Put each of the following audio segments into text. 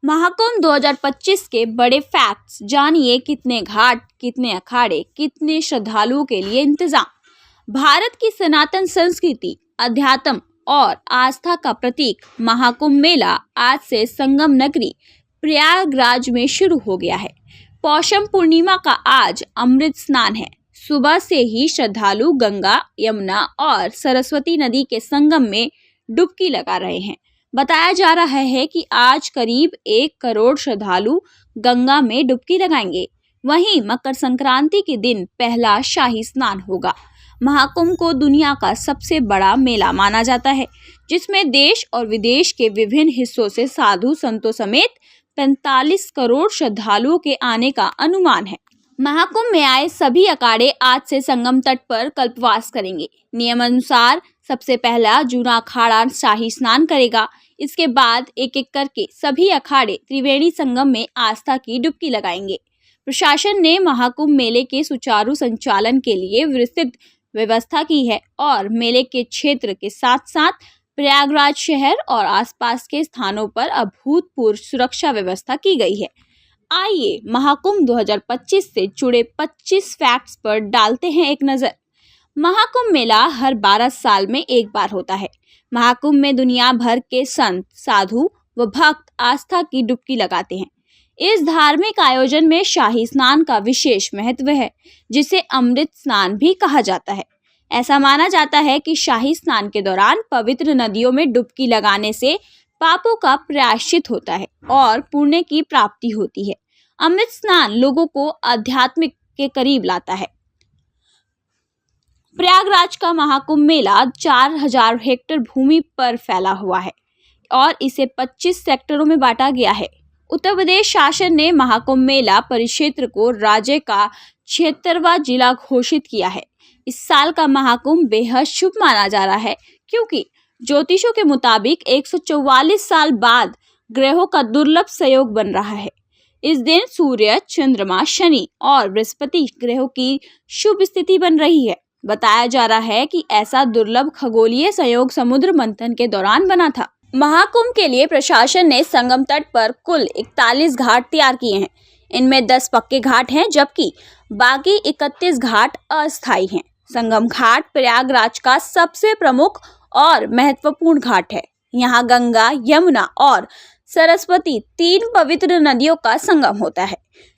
महाकुंभ 2025 के बड़े फैक्ट्स जानिए। कितने घाट, कितने अखाड़े, कितने श्रद्धालुओं के लिए इंतजाम। भारत की सनातन संस्कृति, अध्यात्म और आस्था का प्रतीक महाकुंभ मेला आज से संगम नगरी प्रयागराज में शुरू हो गया है। पौषम पूर्णिमा का आज अमृत स्नान है। सुबह से ही श्रद्धालु गंगा, यमुना और सरस्वती नदी के संगम में डुबकी लगा रहे हैं। बताया जा रहा है कि आज करीब 1 करोड़ श्रद्धालु गंगा में डुबकी लगाएंगे। वहीं मकर संक्रांति के दिन पहला शाही स्नान होगा। महाकुंभ को दुनिया का सबसे बड़ा मेला माना जाता है, जिसमें देश और विदेश के विभिन्न हिस्सों से साधु संतों समेत 45 करोड़ श्रद्धालुओं के आने का अनुमान है। महाकुंभ में आए सभी अखाड़े आज से संगम तट पर कल्पवास करेंगे। नियमानुसार सबसे पहला जूना अखाड़ा शाही स्नान करेगा। इसके बाद एक एक करके सभी अखाड़े त्रिवेणी संगम में आस्था की डुबकी लगाएंगे। प्रशासन ने महाकुंभ मेले के सुचारू संचालन के लिए विस्तृत व्यवस्था की है और मेले के क्षेत्र के साथ साथ प्रयागराज शहर और आसपास के स्थानों पर अभूतपूर्व सुरक्षा व्यवस्था की गई है। आइए महाकुंभ 2025 से जुड़े 25 फैक्ट्स पर डालते हैं एक नजर। महाकुंभ मेला हर 12 साल में एक बार होता है। महाकुंभ में दुनिया भर के संत, साधु व भक्त आस्था की डुबकी लगाते हैं। इस धार्मिक आयोजन में शाही स्नान का विशेष महत्व है, जिसे अमृत स्नान भी कहा जाता है। ऐसा माना जाता है कि शाही स्नान के दौरान पवित्र नदियों में डुबकी लगाने से पापों का प्रायश्चित होता है और पुण्य की प्राप्ति होती है। अमृत स्नान लोगों को आध्यात्मिक के करीब लाता है। प्रयागराज का महाकुंभ मेला 4000 हेक्टेयर भूमि पर फैला हुआ है और इसे 25 सेक्टरों में बांटा गया है। उत्तर प्रदेश शासन ने महाकुंभ मेला परिक्षेत्र को राज्य का 76वां जिला घोषित किया है। इस साल का महाकुंभ बेहद शुभ माना जा रहा है, क्योंकि ज्योतिषों के मुताबिक 144 साल बाद ग्रहों का दुर्लभ संयोग बन रहा है। इस दिन सूर्य, चंद्रमा, शनि और बृहस्पति ग्रहों की शुभ स्थिति बन रही है। बताया जा रहा है कि ऐसा दुर्लभ खगोलीय संयोग समुद्र मंथन के दौरान बना था। महाकुंभ के लिए प्रशासन ने संगम तट पर कुल 41 घाट तैयार किए हैं। इनमें 10 पक्के घाट हैं, जबकि बाकी 31 घाट अस्थायी हैं। संगम घाट प्रयागराज का सबसे प्रमुख और महत्वपूर्ण घाट है। यहाँ गंगा, यमुना और सरस्वती 3 पवित्र नदियों का संगम होता है,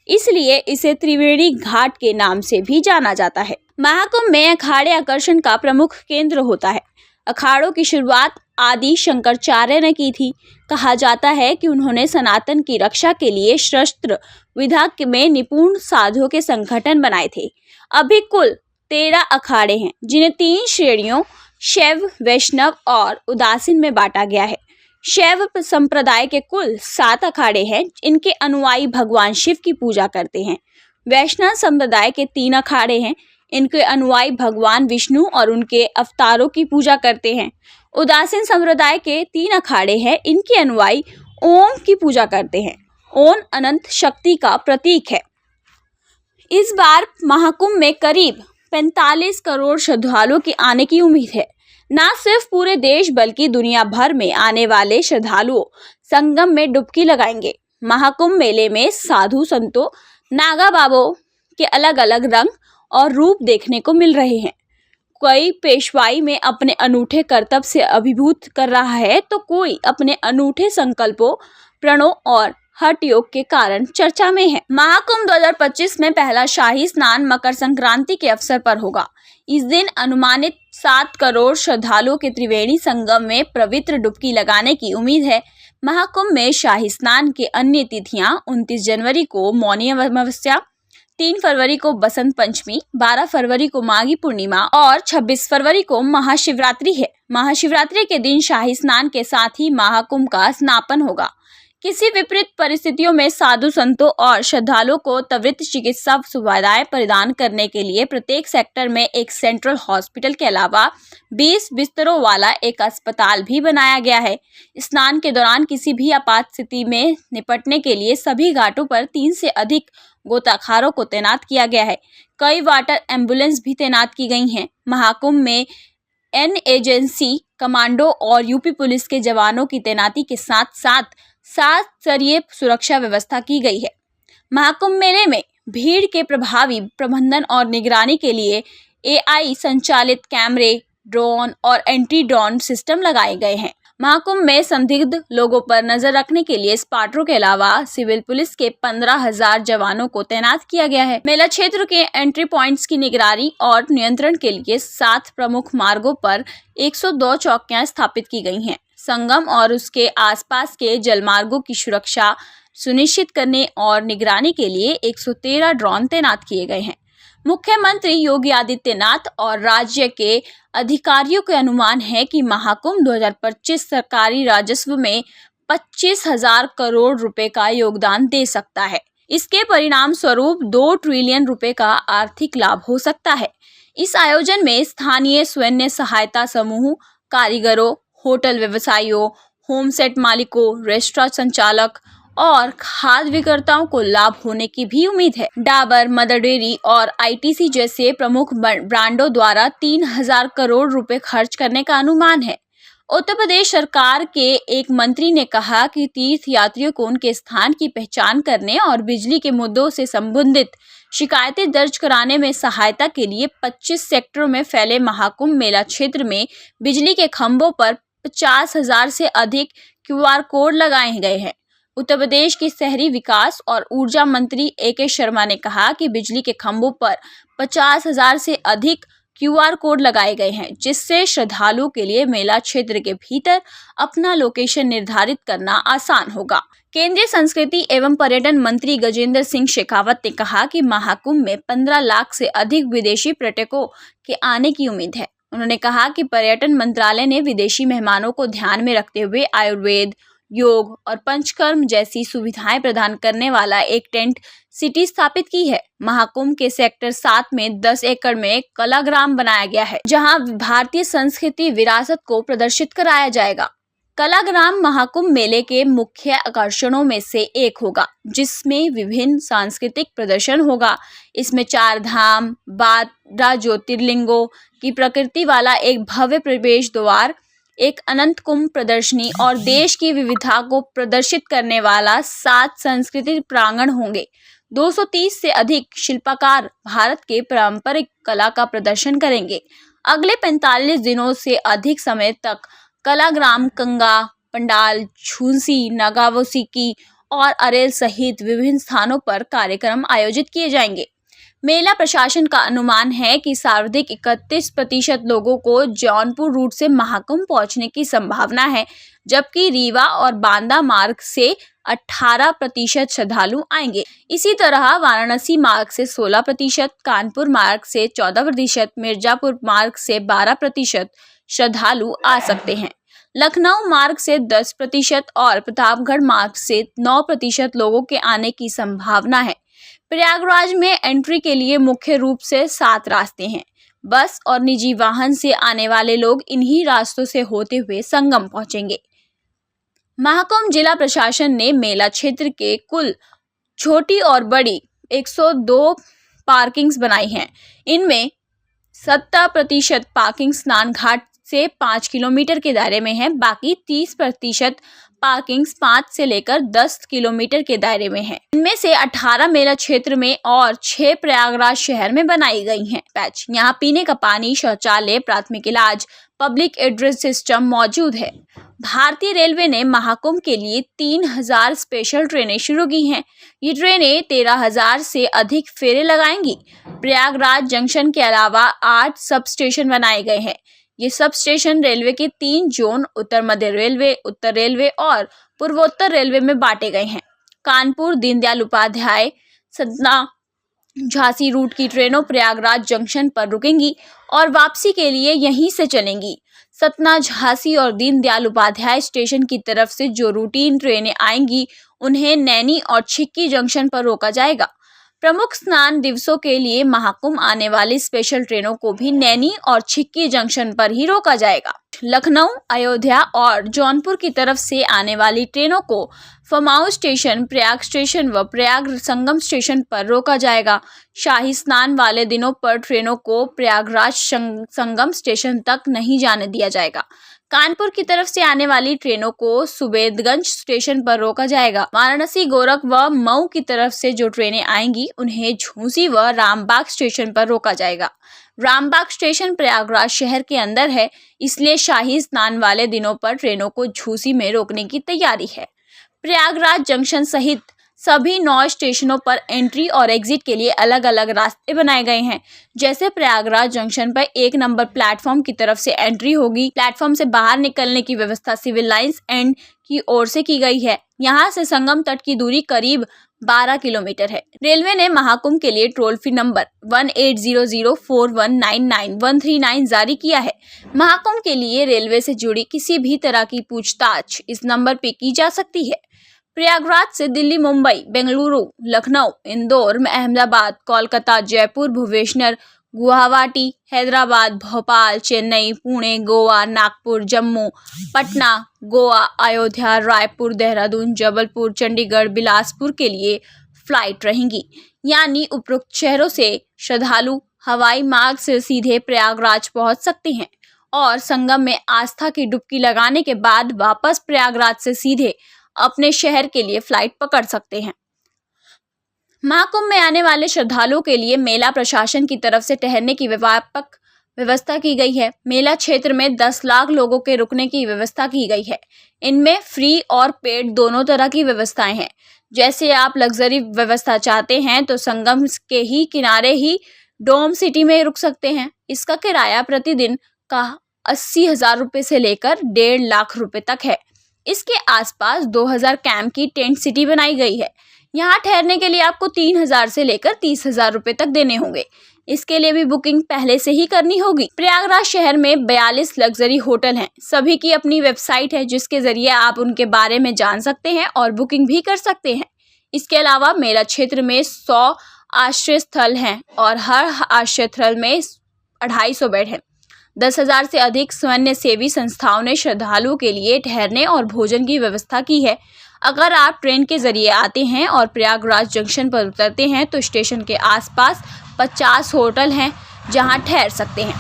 इसलिए इसे त्रिवेणी घाट के नाम से भी जाना जाता है। महाकुंभ में अखाड़े आकर्षण का प्रमुख केंद्र होता है। अखाड़ों की शुरुआत आदि शंकराचार्य ने की थी। कहा जाता है कि उन्होंने सनातन की रक्षा के लिए शस्त्र विधा में निपुण साधुओं के संगठन बनाए थे। अभी कुल 13 अखाड़े हैं, जिन्हें 3 श्रेणियों शैव, वैष्णव और उदासीन में बांटा गया है। शैव संप्रदाय के कुल 7 अखाड़े हैं। इनके अनुयायी भगवान शिव की पूजा करते हैं। वैष्णव संप्रदाय के 3 अखाड़े हैं। इनके अनुयायी भगवान विष्णु और उनके अवतारों की पूजा करते हैं। उदासीन संप्रदाय के 3 अखाड़े हैं। इनके अनुयायी ओम की पूजा करते हैं। ओम अनंत शक्ति का प्रतीक है। इस बार महाकुंभ में करीब 45 करोड़ श्रद्धालुओं के आने की उम्मीद है। न सिर्फ पूरे देश बल्कि दुनिया भर में आने वाले श्रद्धालुओं संगम में डुबकी लगाएंगे। महाकुंभ मेले में साधु संतों, नागा बाबों के अलग अलग रंग और रूप देखने को मिल रहे हैं। कोई पेशवाई में अपने अनूठे कर्तव्य से अभिभूत कर रहा है, तो कोई अपने अनूठे संकल्पों, प्रणों और हठ योग के कारण चर्चा में है। महाकुंभ 2025 में पहला शाही स्नान मकर संक्रांति के अवसर पर होगा। इस दिन अनुमानित 7 करोड़ श्रद्धालुओं के त्रिवेणी संगम में पवित्र डुबकी लगाने की उम्मीद है। महाकुंभ में शाही स्नान के अन्य तिथियां 29 जनवरी को मौनी अमावस्या, 3 फरवरी को बसंत पंचमी, 12 फरवरी को माघी पूर्णिमा और 26 फरवरी को महाशिवरात्रि है। महाशिवरात्रि के दिन शाही स्नान के साथ ही महाकुंभ का समापन होगा। किसी विपरीत परिस्थितियों में साधु संतों और श्रद्धालुओं को त्वरित चिकित्सा सुविधाएं प्रदान करने के लिए प्रत्येक सेक्टर में एक सेंट्रल हॉस्पिटल के अलावा 20 बिस्तरों वाला एक अस्पताल भी बनाया गया है। स्नान के दौरान किसी भी आपात स्थिति में निपटने के लिए सभी घाटों पर 3 से अधिक गोताखोरों को तैनात किया गया है। कई वाटर एम्बुलेंस भी तैनात की गई हैं। महाकुंभ में एन एजेंसी, कमांडो और यूपी पुलिस के जवानों की तैनाती के साथ साथ 7 स्तरीय सुरक्षा व्यवस्था की गई है। महाकुंभ मेले में भीड़ के प्रभावी प्रबंधन और निगरानी के लिए AI संचालित कैमरे, ड्रोन और एंटी ड्रोन सिस्टम लगाए गए हैं। महाकुंभ में संदिग्ध लोगों पर नजर रखने के लिए स्पाटरों के अलावा सिविल पुलिस के 15,000 जवानों को तैनात किया गया है। मेला क्षेत्र के एंट्री पॉइंट्स की निगरानी और नियंत्रण के लिए 7 प्रमुख मार्गों पर 102 चौकियां स्थापित की गई हैं। संगम और उसके आसपास के जलमार्गों की सुरक्षा सुनिश्चित करने और निगरानी के लिए 113 ड्रोन तैनात किए गए हैं। मुख्यमंत्री योगी आदित्यनाथ और राज्य के अधिकारियों के अनुमान है कि महाकुंभ 2025 सरकारी राजस्व में 25,000 करोड़ रुपए का योगदान दे सकता है। इसके परिणाम स्वरूप 2 ट्रिलियन रुपए का आर्थिक लाभ हो सकता है। इस आयोजन में स्थानीय स्वयं सहायता समूह, कारीगरों, होटल व्यवसायियों, होम सेट मालिकों, रेस्टोरेंट संचालक और खाद्य विक्रेताओं को लाभ होने की भी उम्मीद है। डाबर, मदर डेयरी और ITC जैसे प्रमुख ब्रांडों द्वारा 3,000 करोड़ रुपए खर्च करने का अनुमान है। उत्तर प्रदेश सरकार के एक मंत्री ने कहा कि तीर्थ यात्रियों को उनके स्थान की पहचान करने और बिजली के मुद्दों से संबंधित शिकायतें दर्ज कराने में सहायता के लिए 25 सेक्टरों में फैले महाकुंभ मेला क्षेत्र में बिजली के खंभों पर 50,000 से अधिक QR कोड लगाए गए हैं। उत्तर प्रदेश के शहरी विकास और ऊर्जा मंत्री AK शर्मा ने कहा कि बिजली के खंभों पर 50,000 से अधिक QR कोड लगाए गए हैं, जिससे श्रद्धालुओं के लिए मेला क्षेत्र के भीतर अपना लोकेशन निर्धारित करना आसान होगा। केंद्रीय संस्कृति एवं पर्यटन मंत्री गजेंद्र सिंह शेखावत ने कहा कि महाकुंभ में 15 लाख से अधिक विदेशी पर्यटकों के आने की उम्मीद है। उन्होंने कहा कि पर्यटन मंत्रालय ने विदेशी मेहमानों को ध्यान में रखते हुए आयुर्वेद, योग और पंचकर्म जैसी सुविधाएं प्रदान करने वाला एक टेंट सिटी स्थापित की है। महाकुंभ के सेक्टर 7 में 10 एकड़ में कलाग्राम बनाया गया है, जहां भारतीय संस्कृति विरासत को प्रदर्शित कराया जाएगा। कलाग्राम महाकुंभ मेले के मुख्य आकर्षणों में से एक होगा, जिसमें विभिन्न सांस्कृतिक प्रदर्शन होगा। इसमें 4 धाम, 12 ज्योतिर्लिंगों की प्रकृति वाला एक भव्य प्रवेश द्वार, एक अनंत कुंभ प्रदर्शनी और देश की विविधता को प्रदर्शित करने वाला 7 सांस्कृतिक प्रांगण होंगे। 230 से अधिक शिल्पकार भारत के पारंपरिक कला का प्रदर्शन करेंगे। अगले 45 दिनों से अधिक समय तक कलाग्राम, कंगा, पंडाल, झुंसी, नागावोसिकी और अरेल सहित विभिन्न स्थानों पर कार्यक्रम आयोजित किए जाएंगे। मेला प्रशासन का अनुमान है कि सर्वाधिक 31% लोगों को जौनपुर रूट से महाकुंभ पहुंचने की संभावना है, जबकि रीवा और बांदा मार्ग से 18% श्रद्धालु आएंगे। इसी तरह वाराणसी मार्ग से 16%, कानपुर मार्ग से 14%, मिर्जापुर मार्ग से 12% श्रद्धालु आ सकते हैं। लखनऊ मार्ग से 10% और प्रतापगढ़ मार्ग से 9% लोगों के आने की संभावना है। प्रयागराज में एंट्री के लिए मुख्य रूप से 7 रास्ते हैं। बस और निजी वाहन से आने वाले लोग इन्हीं रास्तों से होते हुए संगम पहुंचेंगे। महाकुंभ जिला प्रशासन ने मेला क्षेत्र के कुल छोटी और बड़ी 102 पार्किंग्स बनाई हैं। इनमें 70% पार्किंग स्नान घाट से 5 किलोमीटर के दायरे में है। बाकी 30% पार्किंग्स 5 से लेकर 10 किलोमीटर के दायरे में है। इनमें से 18 मेला क्षेत्र में और 6 प्रयागराज शहर में बनाई गई हैं पैच। यहाँ पीने का पानी, शौचालय, प्राथमिक इलाज, पब्लिक एड्रेस सिस्टम मौजूद है। भारतीय रेलवे ने महाकुंभ के लिए 3,000 स्पेशल ट्रेनें शुरू की हैं। ये ट्रेनें 13,000 से अधिक फेरे लगाएंगी। प्रयागराज जंक्शन के अलावा 8 सब स्टेशन बनाए गए हैं। ये सब स्टेशन रेलवे के 3 जोन उत्तर मध्य रेलवे, उत्तर रेलवे और पूर्वोत्तर रेलवे में बांटे गए हैं। कानपुर दीनदयाल उपाध्याय, सतना, झांसी रूट की ट्रेनों प्रयागराज जंक्शन पर रुकेंगी और वापसी के लिए यहीं से चलेंगी। सतना, झांसी और दीनदयाल उपाध्याय स्टेशन की तरफ से जो रूटीन ट्रेनें आएंगी, उन्हें नैनी और छिक्की जंक्शन पर रोका जाएगा। प्रमुख स्नान दिवसों के लिए महाकुंभ आने वाली स्पेशल ट्रेनों को भी नैनी और छिक्की जंक्शन पर ही रोका जाएगा। लखनऊ, अयोध्या और जौनपुर की तरफ से आने वाली ट्रेनों को फमाऊ स्टेशन, प्रयाग स्टेशन व प्रयाग संगम स्टेशन पर रोका जाएगा। शाही स्नान वाले दिनों पर ट्रेनों को प्रयागराज संगम स्टेशन तक नहीं जाने दिया जाएगा। कानपुर की तरफ से आने वाली ट्रेनों को सुबेदगंज स्टेशन पर रोका जाएगा। वाराणसी, गोरख व मऊ की तरफ से जो ट्रेनें आएंगी उन्हें झूसी व रामबाग स्टेशन पर रोका जाएगा। रामबाग स्टेशन प्रयागराज शहर के अंदर है, इसलिए शाही स्नान वाले दिनों पर ट्रेनों को झूसी में रोकने की तैयारी है। प्रयागराज जंक्शन सहित सभी 9 स्टेशनों पर एंट्री और एग्जिट के लिए अलग अलग रास्ते बनाए गए हैं। जैसे प्रयागराज जंक्शन पर 1 नंबर प्लेटफॉर्म की तरफ से एंट्री होगी। प्लेटफॉर्म से बाहर निकलने की व्यवस्था सिविल लाइंस एंड की ओर से की गई है। यहाँ से संगम तट की दूरी करीब 12 किलोमीटर है। रेलवे ने महाकुंभ के लिए टोल फ्री नंबर 180041999139 जारी किया है। महाकुंभ के लिए रेलवे से जुड़ी किसी भी तरह की पूछताछ इस नंबर पे की जा सकती है। प्रयागराज से दिल्ली, मुंबई, बेंगलुरु, लखनऊ, इंदौर, अहमदाबाद, कोलकाता, जयपुर, भुवनेश्वर, गुवाहाटी, हैदराबाद, भोपाल, चेन्नई, पुणे, गोवा, नागपुर, जम्मू, पटना, गोवा, अयोध्या, रायपुर, देहरादून, जबलपुर, चंडीगढ़, बिलासपुर के लिए फ्लाइट रहेंगी। यानी उपरोक्त शहरों से श्रद्धालु हवाई मार्ग से सीधे प्रयागराज पहुंच सकते हैं और संगम में आस्था की डुबकी लगाने के बाद वापस प्रयागराज से सीधे अपने शहर के लिए फ्लाइट पकड़ सकते हैं। महाकुंभ में आने वाले श्रद्धालुओं के लिए मेला प्रशासन की तरफ से ठहरने की व्यापक व्यवस्था की गई है। मेला क्षेत्र में 10 लाख लोगों के रुकने की व्यवस्था की गई है। इनमें फ्री और पेड दोनों तरह की व्यवस्थाएं हैं। जैसे आप लग्जरी व्यवस्था चाहते हैं तो संगम के ही किनारे ही डोम सिटी में रुक सकते हैं। इसका किराया प्रतिदिन का 80,000 रुपये से लेकर 1.5 लाख रुपए तक है। इसके आसपास 2000 कैंप की टेंट सिटी बनाई गई है। यहाँ ठहरने के लिए आपको 3,000 से लेकर 30,000 रुपए तक देने होंगे। इसके लिए भी बुकिंग पहले से ही करनी होगी। प्रयागराज शहर में 42 लग्जरी होटल हैं। सभी की अपनी वेबसाइट है जिसके जरिए आप उनके बारे में जान सकते हैं और बुकिंग भी कर सकते हैं। इसके अलावा मेला क्षेत्र में 100 आश्रय स्थल हैं और हर आश्रय स्थल में 250 बेड हैं। 10,000 से अधिक स्वयंसेवी संस्थाओं ने श्रद्धालुओं के लिए ठहरने और भोजन की व्यवस्था की है। अगर आप ट्रेन के जरिए आते हैं और प्रयागराज जंक्शन पर उतरते हैं तो स्टेशन के आसपास 50 होटल हैं जहां ठहर सकते हैं।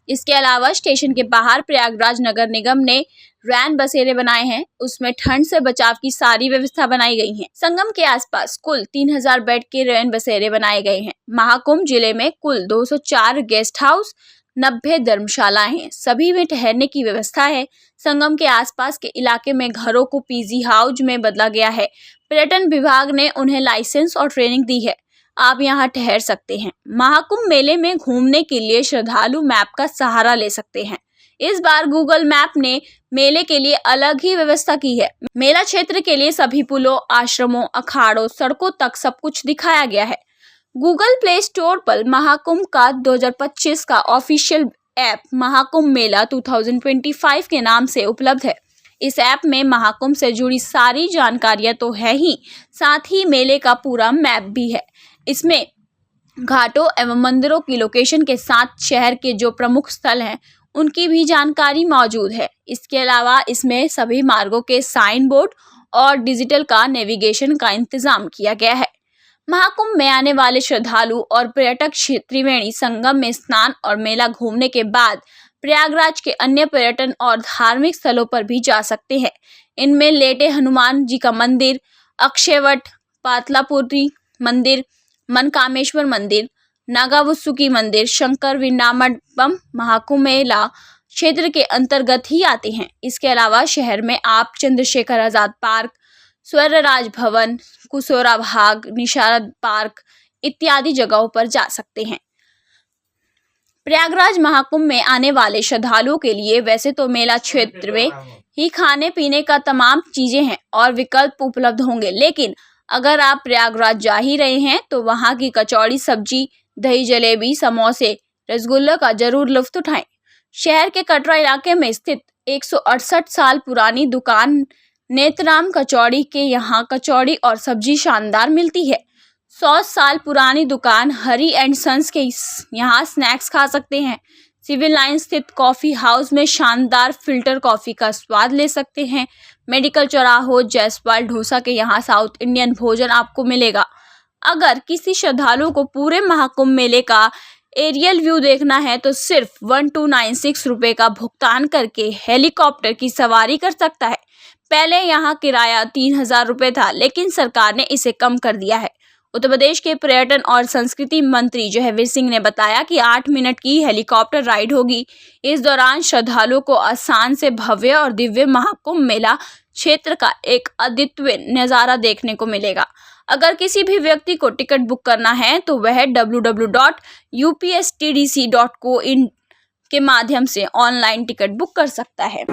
इसके अलावा स्टेशन के बाहर प्रयागराज नगर निगम ने रैन बसेरे बनाए हैं। उसमें ठंड से बचाव की सारी व्यवस्था बनाई गई है। संगम के आसपास कुल 3,000 बेड के रैन बसेरे बनाए गए हैं। महाकुंभ जिले में कुल 204 गेस्ट हाउस, 90 धर्मशालाएं हैं। सभी में ठहरने की व्यवस्था है। संगम के आसपास के इलाके में घरों को पीजी हाउस में बदला गया है। पर्यटन विभाग ने उन्हें लाइसेंस और ट्रेनिंग दी है। आप यहाँ ठहर सकते हैं। महाकुंभ मेले में घूमने के लिए श्रद्धालु मैप का सहारा ले सकते हैं। इस बार गूगल मैप ने मेले के लिए अलग ही व्यवस्था की है। मेला क्षेत्र के लिए सभी पुलों, आश्रमों, अखाड़ों, सड़कों तक सब कुछ दिखाया गया है। गूगल प्ले स्टोर पर महाकुंभ का 2025 का ऑफिशियल ऐप महाकुंभ मेला 2025 के नाम से उपलब्ध है। इस ऐप में महाकुंभ से जुड़ी सारी जानकारियां तो है ही, साथ ही मेले का पूरा मैप भी है। इसमें घाटों एवं मंदिरों की लोकेशन के साथ शहर के जो प्रमुख स्थल हैं उनकी भी जानकारी मौजूद है। इसके अलावा इसमें सभी मार्गों के साइन बोर्ड और डिजिटल का नेविगेशन का इंतजाम किया गया है। महाकुंभ में आने वाले श्रद्धालु और पर्यटक त्रिवेणी संगम में स्नान और मेला घूमने के बाद प्रयागराज के अन्य पर्यटन और धार्मिक स्थलों पर भी जा सकते हैं। इनमें लेटे हनुमान जी का मंदिर, अक्षयवट, पातलापुरी मंदिर, मनकामेश्वर मंदिर, नागावसुकी मंदिर, शंकर विनामंडपम महाकुंभ मेला क्षेत्र के अंतर्गत ही आते हैं। इसके अलावा शहर में आप चंद्रशेखर आजाद पार्क, स्वर्णराज भवन, कुशोरा बाग, निशाद पार्क इत्यादि जगहों पर जा सकते हैं। प्रयागराज महाकुंभ में आने वाले श्रद्धालुओं के लिए वैसे तो मेला क्षेत्र में ही खाने पीने का तमाम चीजें हैं और विकल्प उपलब्ध होंगे, लेकिन अगर आप प्रयागराज जा ही रहे हैं तो वहां की कचौड़ी, सब्जी, दही, जलेबी, समोसे, रसगुल्ला का जरूर लुत्फ उठाएं। शहर के कटरा इलाके में स्थित 168 साल पुरानी दुकान नेतराम कचौड़ी के यहाँ कचौड़ी और सब्जी शानदार मिलती है। 100 साल पुरानी दुकान हरी एंड सन्स के यहाँ स्नैक्स खा सकते हैं। सिविल लाइन स्थित कॉफी हाउस में शानदार फिल्टर कॉफी का स्वाद ले सकते हैं। मेडिकल चौराहों जयसवाल डोसा के यहाँ साउथ इंडियन भोजन आपको मिलेगा। अगर किसी श्रद्धालु को पूरे महाकुंभ मेले का एरियल व्यू देखना है तो सिर्फ 1296 रुपये का भुगतान करके हेलीकॉप्टर की सवारी कर सकता है। पहले यहाँ किराया 3000 रुपये था, लेकिन सरकार ने इसे कम कर दिया है। उत्तर प्रदेश के पर्यटन और संस्कृति मंत्री जो है वीर सिंह ने बताया कि 8 मिनट की हेलीकॉप्टर राइड होगी। इस दौरान श्रद्धालुओं को आसान से भव्य और दिव्य महाकुंभ मेला क्षेत्र का एक अद्वितीय नज़ारा देखने को मिलेगा। अगर किसी भी व्यक्ति को टिकट बुक करना है तो वह www.upstdc.co.in के माध्यम से ऑनलाइन टिकट बुक कर सकता है।